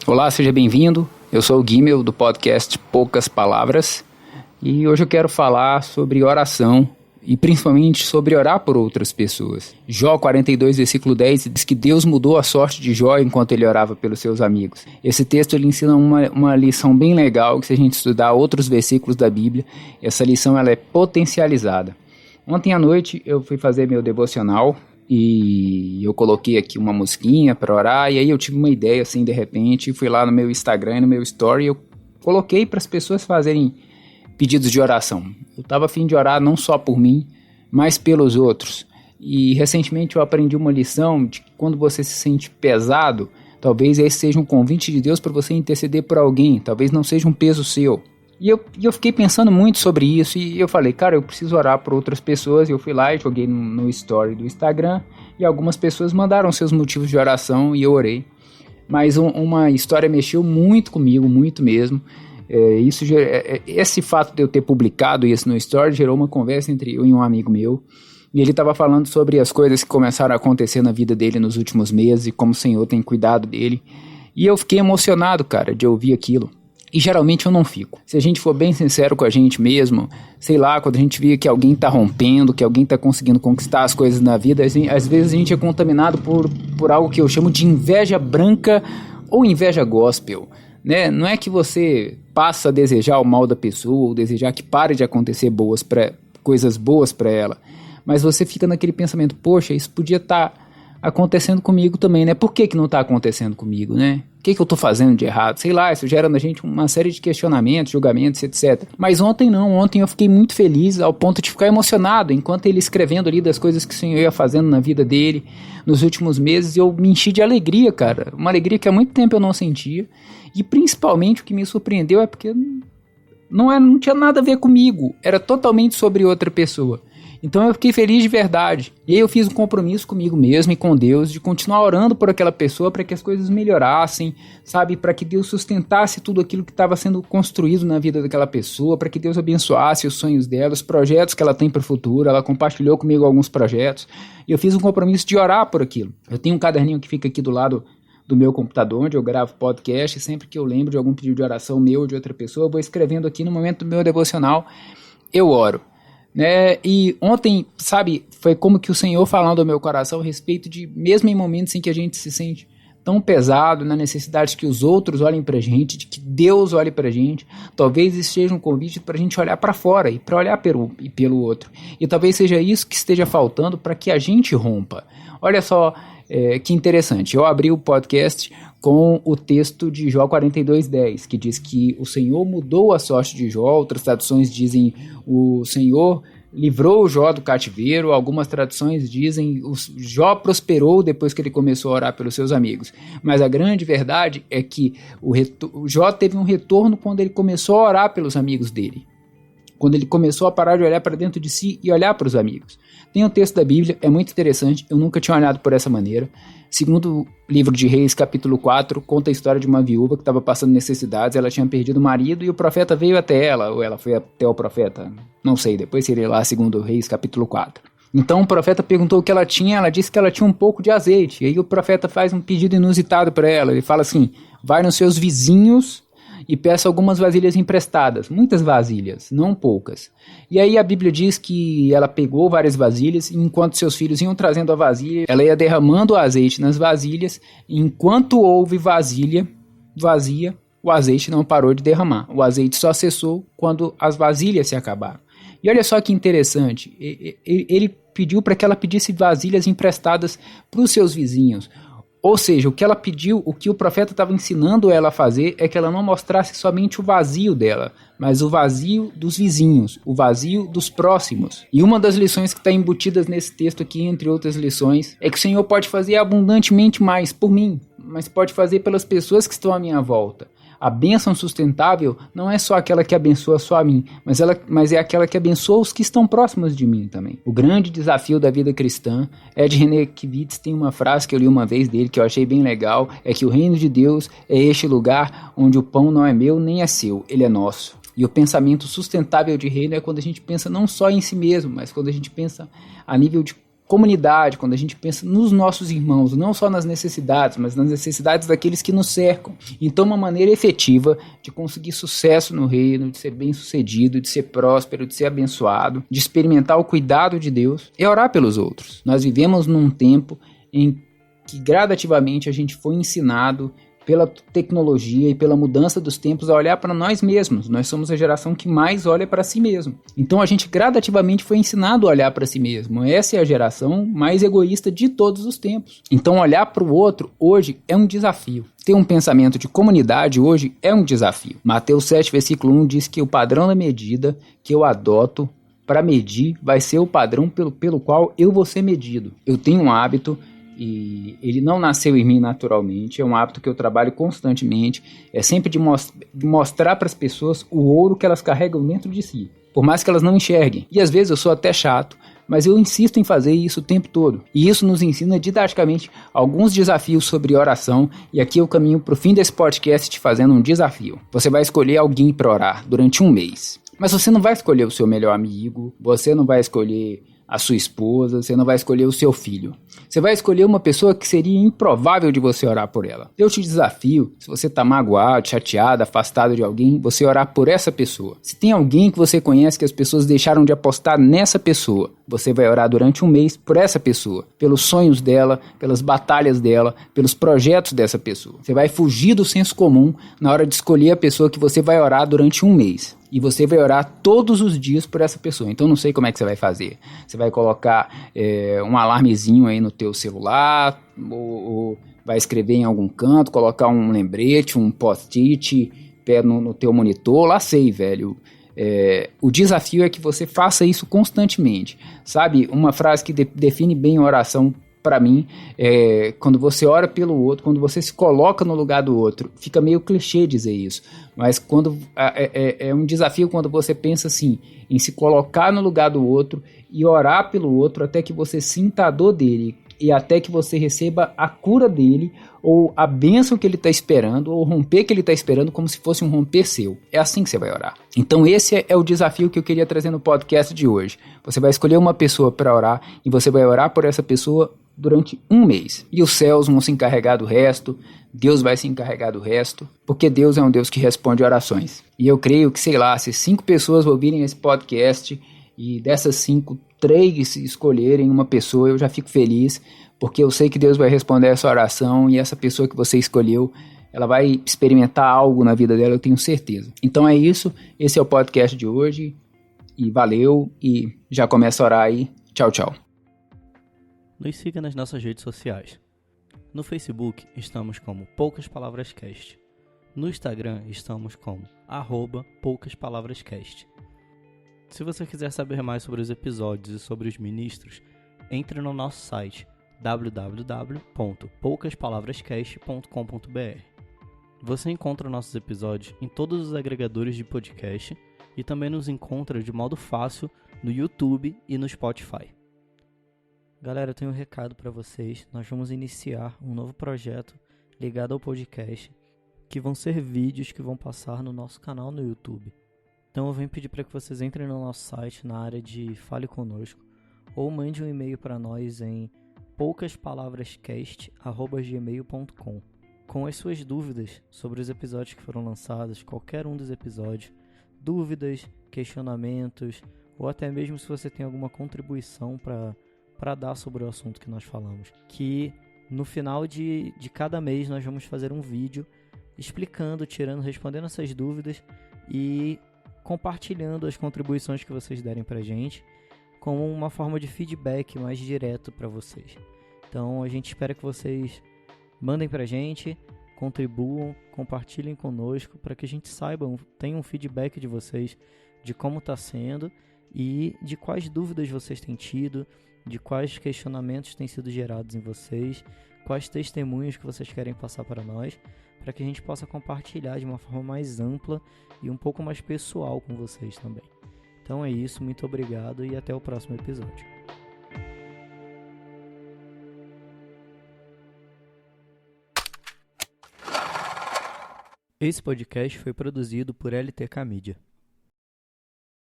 Olá, seja bem-vindo. Eu sou o Guimel do podcast Poucas Palavras e hoje eu quero falar sobre oração e principalmente sobre orar por outras pessoas. Jó 42, versículo 10 diz que Deus mudou a sorte de Jó enquanto ele orava pelos seus amigos. Esse texto ele ensina uma lição bem legal que se a gente estudar outros versículos da Bíblia, essa lição ela é potencializada. Ontem à noite eu fui fazer meu devocional e eu coloquei aqui uma musiquinha para orar, e aí eu tive uma ideia assim de repente, fui lá no meu Instagram e no meu story, eu coloquei para as pessoas fazerem pedidos de oração. Eu estava a fim de orar não só por mim, mas pelos outros. E recentemente eu aprendi uma lição de que quando você se sente pesado, talvez esse seja um convite de Deus para você interceder por alguém, talvez não seja um peso seu. E eu fiquei pensando muito sobre isso e eu falei, cara, eu preciso orar por outras pessoas. E eu fui lá e joguei no story do Instagram e algumas pessoas mandaram seus motivos de oração e eu orei. Mas uma história mexeu muito comigo, muito mesmo. Esse fato de eu ter publicado isso no story gerou uma conversa entre eu e um amigo meu. E ele estava falando sobre as coisas que começaram a acontecer na vida dele nos últimos meses e como o Senhor tem cuidado dele. E eu fiquei emocionado, cara, de ouvir aquilo. E geralmente eu não fico. Se a gente for bem sincero com a gente mesmo, sei lá, quando a gente vê que alguém tá rompendo, que alguém tá conseguindo conquistar as coisas na vida, assim, às vezes a gente é contaminado por algo que eu chamo de inveja branca ou inveja gospel, né? Não é que você passa a desejar o mal da pessoa ou desejar que pare de acontecer coisas boas para ela, mas você fica naquele pensamento, poxa, isso podia estar acontecendo comigo também, né? Por que não tá acontecendo comigo, né? O que eu tô fazendo de errado? Sei lá, isso gera na gente uma série de questionamentos, julgamentos, etc. Mas ontem eu fiquei muito feliz ao ponto de ficar emocionado, enquanto ele escrevendo ali das coisas que o Senhor ia fazendo na vida dele nos últimos meses, eu me enchi de alegria, cara. Uma alegria que há muito tempo eu não sentia. E principalmente o que me surpreendeu é porque não tinha nada a ver comigo, era totalmente sobre outra pessoa. Então eu fiquei feliz de verdade. E aí eu fiz um compromisso comigo mesmo e com Deus de continuar orando por aquela pessoa para que as coisas melhorassem, sabe? Para que Deus sustentasse tudo aquilo que estava sendo construído na vida daquela pessoa, para que Deus abençoasse os sonhos dela, os projetos que ela tem para o futuro. Ela compartilhou comigo alguns projetos e eu fiz um compromisso de orar por aquilo. Eu tenho um caderninho que fica aqui do lado do meu computador, onde eu gravo podcast, e sempre que eu lembro de algum pedido de oração meu ou de outra pessoa, eu vou escrevendo aqui no momento do meu devocional, eu oro. Né? E ontem, sabe, foi como que o Senhor falando ao meu coração a respeito de, mesmo em momentos em que a gente se sente tão pesado, na necessidade que os outros olhem pra gente, de que Deus olhe pra gente, talvez isso seja um convite pra gente olhar pra fora e pra olhar pelo outro. E talvez seja isso que esteja faltando para que a gente rompa. Olha só que interessante, eu abri o podcast com o texto de Jó 42:10, que diz que o Senhor mudou a sorte de Jó. Outras traduções dizem o Senhor livrou o Jó do cativeiro. Algumas traduções dizem o Jó prosperou depois que ele começou a orar pelos seus amigos. Mas a grande verdade é que o Jó teve um retorno quando ele começou a orar pelos amigos dele. Quando ele começou a parar de olhar para dentro de si e olhar para os amigos. Tem um texto da Bíblia, é muito interessante, eu nunca tinha olhado por essa maneira. Segundo livro de Reis, capítulo 4, conta a história de uma viúva que estava passando necessidades, ela tinha perdido o marido e o profeta veio até ela, ou ela foi até o profeta, não sei, depois seria lá segundo Reis, capítulo 4. Então o profeta perguntou o que ela tinha, ela disse que ela tinha um pouco de azeite, e aí o profeta faz um pedido inusitado para ela, ele fala assim, vai nos seus vizinhos e peça algumas vasilhas emprestadas, muitas vasilhas, não poucas. E aí a Bíblia diz que ela pegou várias vasilhas, e enquanto seus filhos iam trazendo a vasilha, ela ia derramando o azeite nas vasilhas, e enquanto houve vasilha vazia, o azeite não parou de derramar. O azeite só cessou quando as vasilhas se acabaram. E olha só que interessante, ele pediu para que ela pedisse vasilhas emprestadas para os seus vizinhos. Ou seja, o que ela pediu, o que o profeta estava ensinando ela a fazer é que ela não mostrasse somente o vazio dela, mas o vazio dos vizinhos, o vazio dos próximos. E uma das lições que está embutidas nesse texto aqui, entre outras lições, é que o Senhor pode fazer abundantemente mais por mim, mas pode fazer pelas pessoas que estão à minha volta. A bênção sustentável não é só aquela que abençoa só a mim, mas é aquela que abençoa os que estão próximos de mim também. O grande desafio da vida cristã, Ed Renekiewicz tem uma frase que eu li uma vez dele que eu achei bem legal, é que o reino de Deus é este lugar onde o pão não é meu nem é seu, ele é nosso. E o pensamento sustentável de reino é quando a gente pensa não só em si mesmo, mas quando a gente pensa a nível de comunidade, quando a gente pensa nos nossos irmãos, não só nas necessidades, mas nas necessidades daqueles que nos cercam. Então, uma maneira efetiva de conseguir sucesso no reino, de ser bem-sucedido, de ser próspero, de ser abençoado, de experimentar o cuidado de Deus, é orar pelos outros. Nós vivemos num tempo em que gradativamente a gente foi ensinado pela tecnologia e pela mudança dos tempos a olhar para nós mesmos. Nós somos a geração que mais olha para si mesmo. Então a gente gradativamente foi ensinado a olhar para si mesmo. Essa é a geração mais egoísta de todos os tempos. Então olhar para o outro hoje é um desafio. Ter um pensamento de comunidade hoje é um desafio. Mateus 7, versículo 1 diz que o padrão da medida que eu adoto para medir vai ser o padrão pelo qual eu vou ser medido. Eu tenho um hábito e ele não nasceu em mim naturalmente, é um hábito que eu trabalho constantemente, é sempre de mostrar para as pessoas o ouro que elas carregam dentro de si, por mais que elas não enxerguem. E às vezes eu sou até chato, mas eu insisto em fazer isso o tempo todo. E isso nos ensina didaticamente alguns desafios sobre oração, e aqui eu caminho para o fim desse podcast te fazendo um desafio. Você vai escolher alguém para orar durante um mês, mas você não vai escolher o seu melhor amigo, você não vai escolher a sua esposa, você não vai escolher o seu filho. Você vai escolher uma pessoa que seria improvável de você orar por ela. Eu te desafio, se você está magoado, chateado, afastado de alguém, você orar por essa pessoa. Se tem alguém que você conhece que as pessoas deixaram de apostar nessa pessoa, você vai orar durante um mês por essa pessoa, pelos sonhos dela, pelas batalhas dela, pelos projetos dessa pessoa. Você vai fugir do senso comum na hora de escolher a pessoa que você vai orar durante um mês. E você vai orar todos os dias por essa pessoa. Então não sei como é que você vai fazer. Você vai colocar um alarmezinho aí no teu celular, ou vai escrever em algum canto, colocar um lembrete, um post-it no teu monitor, lá sei, velho. O desafio é que você faça isso constantemente. Sabe, uma frase que define bem a oração para mim, quando você ora pelo outro, quando você se coloca no lugar do outro, fica meio clichê dizer isso, mas quando é um desafio quando você pensa assim, em se colocar no lugar do outro e orar pelo outro até que você sinta a dor dele e até que você receba a cura dele, ou a bênção que ele está esperando, ou o romper que ele está esperando, como se fosse um romper seu. É assim que você vai orar. Então esse é o desafio que eu queria trazer no podcast de hoje. Você vai escolher uma pessoa para orar, e você vai orar por essa pessoa durante um mês. E os céus vão se encarregar do resto, Deus vai se encarregar do resto, porque Deus é um Deus que responde orações. E eu creio que, sei lá, se 5 pessoas ouvirem esse podcast, e dessas 5, 3 escolherem uma pessoa, eu já fico feliz, porque eu sei que Deus vai responder essa oração, e essa pessoa que você escolheu, ela vai experimentar algo na vida dela, eu tenho certeza. Então é isso, esse é o podcast de hoje, e valeu, e já começa a orar aí. Tchau, tchau. Nos siga nas nossas redes sociais. No Facebook estamos como Poucas Palavras Cast. No Instagram estamos como @PoucasPalavrasCast. Se você quiser saber mais sobre os episódios e sobre os ministros, entre no nosso site www.poucaspalavrascast.com.br. Você encontra nossos episódios em todos os agregadores de podcast e também nos encontra de modo fácil no YouTube e no Spotify. Galera, eu tenho um recado para vocês. Nós vamos iniciar um novo projeto ligado ao podcast, que vão ser vídeos que vão passar no nosso canal no YouTube. Então eu venho pedir para que vocês entrem no nosso site na área de Fale Conosco, ou mande um e-mail para nós em poucaspalavrascast@gmail.com com as suas dúvidas sobre os episódios que foram lançados, qualquer um dos episódios, dúvidas, questionamentos, ou até mesmo se você tem alguma contribuição para dar sobre o assunto que nós falamos. Que no final de cada mês nós vamos fazer um vídeo explicando, respondendo essas dúvidas e compartilhando as contribuições que vocês derem pra gente como uma forma de feedback mais direto para vocês. Então a gente espera que vocês mandem pra gente, contribuam, compartilhem conosco para que a gente saiba, tenha um feedback de vocês de como está sendo e de quais dúvidas vocês têm tido, de quais questionamentos têm sido gerados em vocês, quais testemunhos que vocês querem passar para nós, para que a gente possa compartilhar de uma forma mais ampla e um pouco mais pessoal com vocês também. Então é isso, muito obrigado e até o próximo episódio. Esse podcast foi produzido por LTK Media.